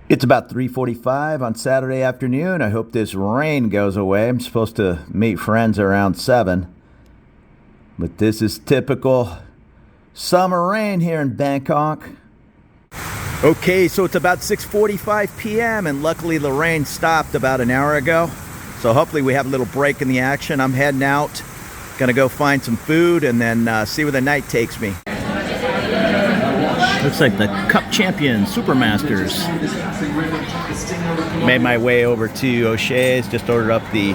It's about 3:45 on Saturday afternoon. I hope this rain goes away. I'm supposed to meet friends around 7. But this is typical summer rain here in Bangkok. Okay, so it's about 6:45 p.m. and luckily the rain stopped about an hour ago. So hopefully we have a little break in the action. I'm heading out, gonna go find some food and then see where the night takes me. Looks like the Cup Champion Supermasters. Made my way over to O'Shea's, just ordered up the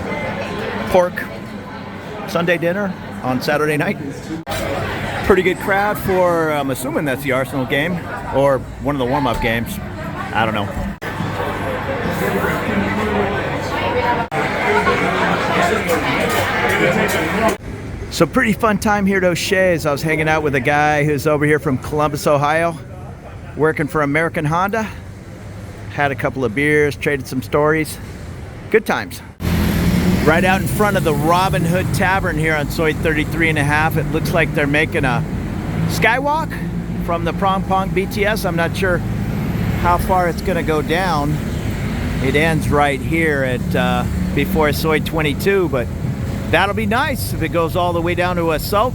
pork Sunday dinner on Saturday night. Pretty good crowd for, I'm assuming that's the Arsenal game, or one of the warm-up games. I don't know. So pretty fun time here at O'Shea's. I was hanging out with a guy who's over here from Columbus, Ohio, working for American Honda. Had a couple of beers, traded some stories. Good times. Right out in front of the Robin Hood Tavern here on Soi 33.5. It looks like they're making a skywalk from the Prong Pong BTS. I'm not sure how far it's gonna go down. It ends right here at before Soi 22, but that'll be nice if it goes all the way down to a Sok.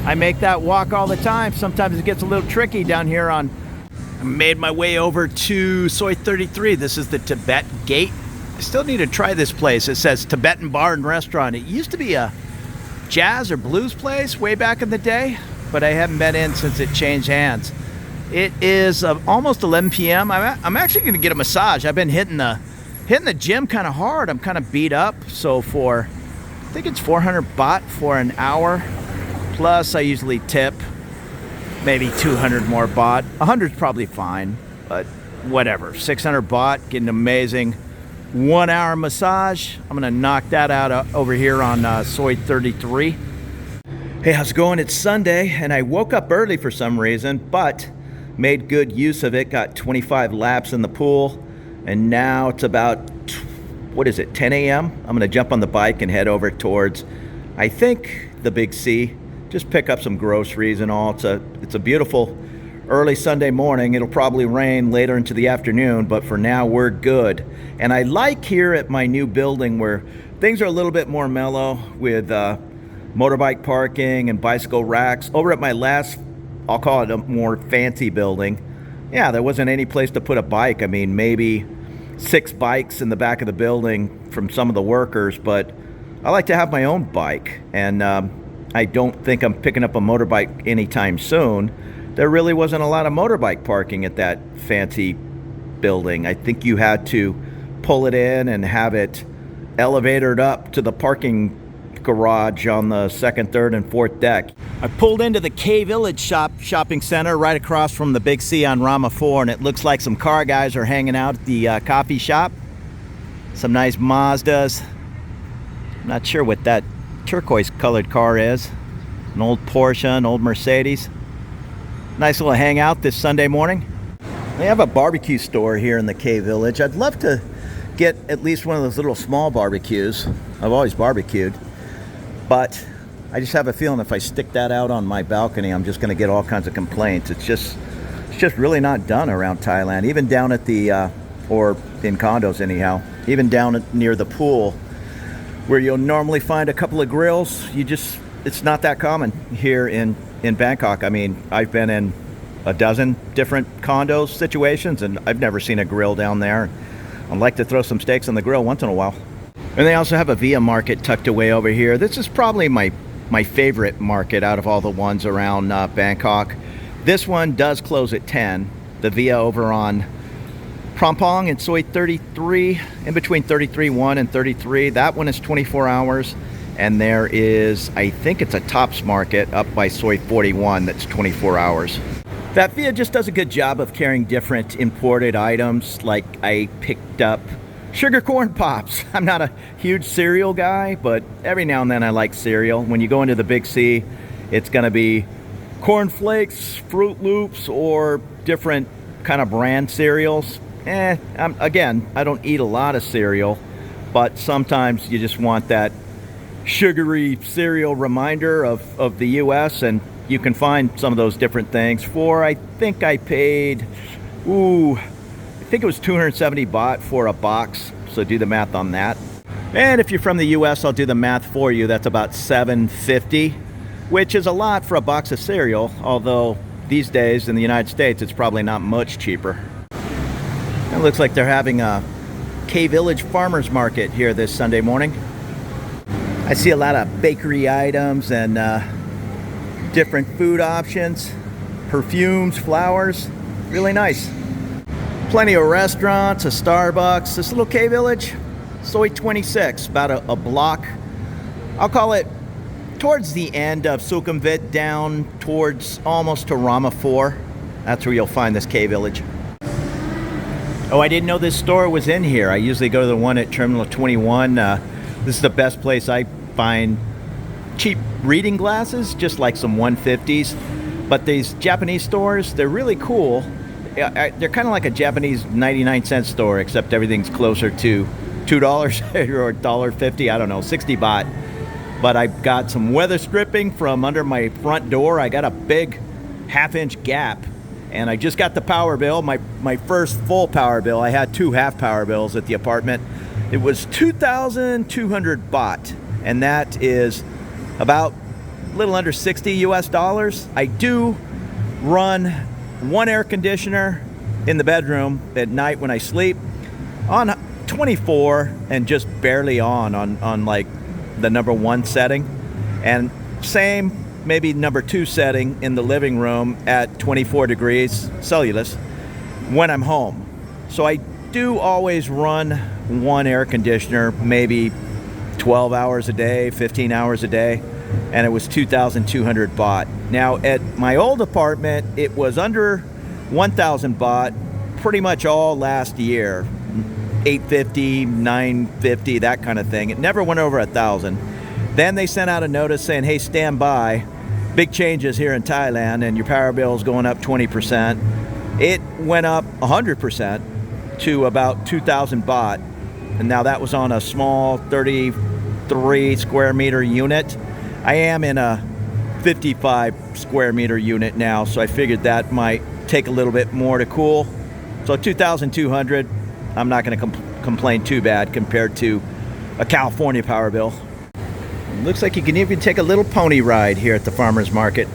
I make that walk all the time. Sometimes it gets a little tricky down here on. I made my way over to Soi 33. This is the Tibet Gate. I still need to try this place. It says Tibetan Bar and Restaurant. It used to be a jazz or blues place way back in the day, but I haven't been in since it changed hands. It is almost 11 p.m. I'm actually going to get a massage. I've been hitting the gym kind of hard. I'm kind of beat up. So for, I think it's 400 baht for an hour. Plus I usually tip maybe 200 more baht. 100 is probably fine, but whatever. 600 baht, getting an amazing 1 hour massage. I'm gonna knock that out over here on Soi 33. Hey, how's it going? It's Sunday and I woke up early for some reason, but made good use of it. Got 25 laps in the pool and now it's about, what is it, 10 a.m.? I'm gonna jump on the bike and head over towards, I think, the Big C. Just pick up some groceries and all. It's a beautiful early Sunday morning. It'll probably rain later into the afternoon, but for now we're good. And I like here at my new building where things are a little bit more mellow with motorbike parking and bicycle racks. Over at my last, I'll call it a more fancy building, yeah, there wasn't any place to put a bike. I mean, maybe 6 bikes in the back of the building from some of the workers, but I like to have my own bike, and I don't think I'm picking up a motorbike anytime soon. There really wasn't a lot of motorbike parking at that fancy building. I think you had to pull it in and have it elevated up to the parking garage on the 2nd, 3rd, and 4th deck. I pulled into the K Village shopping center right across from the Big C on Rama 4, and it looks like some car guys are hanging out at the coffee shop. Some nice Mazdas. I'm not sure what that turquoise colored car is. An old Porsche, an old Mercedes. Nice little hangout this Sunday morning. They have a barbecue store here in the K Village. I'd love to get at least one of those little small barbecues. I've always barbecued, but I just have a feeling if I stick that out on my balcony, I'm just going to get all kinds of complaints. It's just really not done around Thailand. Even down at the, or in condos anyhow, even down near the pool, where you'll normally find a couple of grills, it's not that common here in Bangkok. I mean, I've been in a dozen different condos situations and I've never seen a grill down there. I'd like to throw some steaks on the grill once in a while. And they also have a Via market tucked away over here. This is probably my favorite market out of all the ones around Bangkok. This one does close at 10. The Via over on Prong Pong and Soi 33, in between 33.1 and 33. That one is 24 hours. And there is, I think it's a Tops Market up by Soi 41 that's 24 hours. That Via just does a good job of carrying different imported items. Like I picked up sugar corn pops. I'm not a huge cereal guy, but every now and then I like cereal. When you go into the Big C, it's gonna be Corn Flakes, Fruit Loops, or different kind of brand cereals. Again, I don't eat a lot of cereal, but sometimes you just want that sugary cereal reminder of the US, and you can find some of those different things for, I think I paid, I think it was 270 baht for a box, so do the math on that. And if you're from the US, I'll do the math for you. That's about $7.50, which is a lot for a box of cereal, although these days in the United States it's probably not much cheaper. It looks like they're having a K-Village farmers market here this Sunday morning. I see a lot of bakery items and different food options, perfumes, flowers, really nice. Plenty of restaurants, a Starbucks. This little K-Village, Soi 26, about a block. I'll call it towards the end of Sukhumvit, down towards almost to Rama 4. That's where you'll find this K-Village. Oh, I didn't know this store was in here. I usually go to the one at Terminal 21. This is the best place I find cheap reading glasses, just like some 150s. But these Japanese stores, they're really cool. They're kind of like a Japanese 99-cent store, except everything's closer to $2 or $1.50, I don't know, 60 baht. But I got some weather stripping from under my front door. I got a big half-inch gap, and I just got the power bill, my first full power bill. I had 2 half power bills at the apartment. It was 2,200 baht, and that is about a little under 60 US dollars. I do run one air conditioner in the bedroom at night when I sleep on 24 and just barely on like the number 1 setting, and same maybe number 2 setting in the living room at 24 degrees Celsius when I'm home. So I do always run one air conditioner, maybe 12 hours a day, 15 hours a day, and it was 2,200 baht. Now at my old apartment, it was under 1,000 baht pretty much all last year. 850, 950, that kind of thing. It never went over 1,000. Then they sent out a notice saying, hey, stand by. Big changes here in Thailand, and your power bill is going up 20%. It went up 100% to about 2,000 baht. And now that was on a small 33 square meter unit. I am in a 55 square meter unit now, so I figured that might take a little bit more to cool. So 2,200. I'm not going to complain too bad compared to a California power bill. Looks like you can even take a little pony ride here at the farmer's market.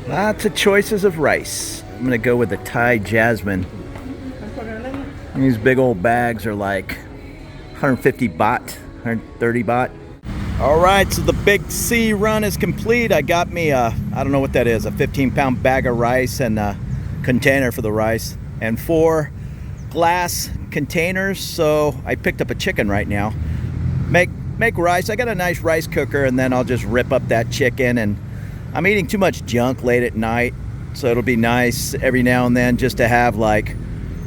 Lots of choices of rice. I'm going to go with the Thai jasmine. These big old bags are like 150 baht, 130 baht. All right, so the big C run is complete. I got me I don't know what that is, a 15-pound bag of rice and a container for the rice, and 4 glass containers. So I picked up a chicken right now. Make rice. I got a nice rice cooker, and then I'll just rip up that chicken. And I'm eating too much junk late at night, so it'll be nice every now and then just to have like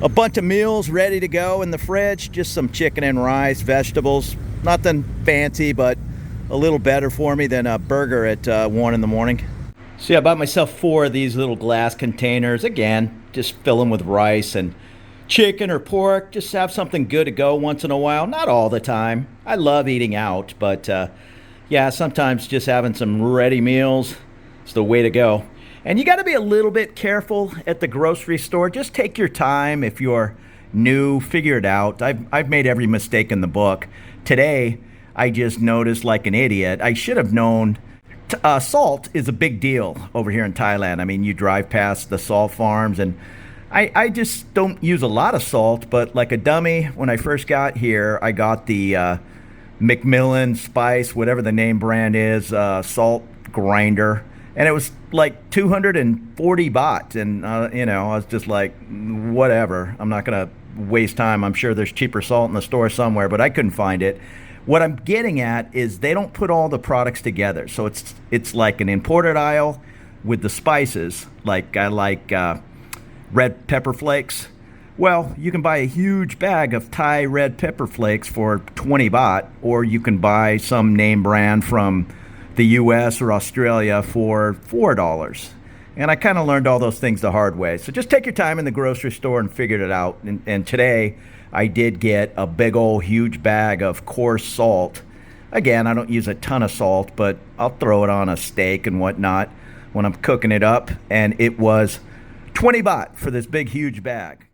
a bunch of meals ready to go in the fridge. Just some chicken and rice, vegetables, nothing fancy, but a little better for me than a burger at 1 in the morning. So yeah, I bought myself 4 of these little glass containers. Again, just fill them with rice and chicken or pork. Just have something good to go once in a while. Not all the time. I love eating out, but yeah, sometimes just having some ready meals is the way to go. And you got to be a little bit careful at the grocery store. Just take your time. If you're new, figure it out. I've made every mistake in the book. Today, I just noticed like an idiot. I should have known salt is a big deal over here in Thailand. I mean, you drive past the salt farms, and I just don't use a lot of salt, but like a dummy, when I first got here, I got the Macmillan Spice, whatever the name brand is, salt grinder, and it was like 240 baht, and you know, I was just like, whatever, I'm not gonna waste time. I'm sure there's cheaper salt in the store somewhere, but I couldn't find it. What I'm getting at is they don't put all the products together, so it's like an imported aisle with the spices. Like I like red pepper flakes. Well, you can buy a huge bag of Thai red pepper flakes for 20 baht, or you can buy some name brand from the US or Australia for $4. And I kind of learned all those things the hard way. So just take your time in the grocery store and figure it out. And today I did get a big old huge bag of coarse salt. Again, I don't use a ton of salt, but I'll throw it on a steak and whatnot when I'm cooking it up. And it was 20 baht for this big huge bag.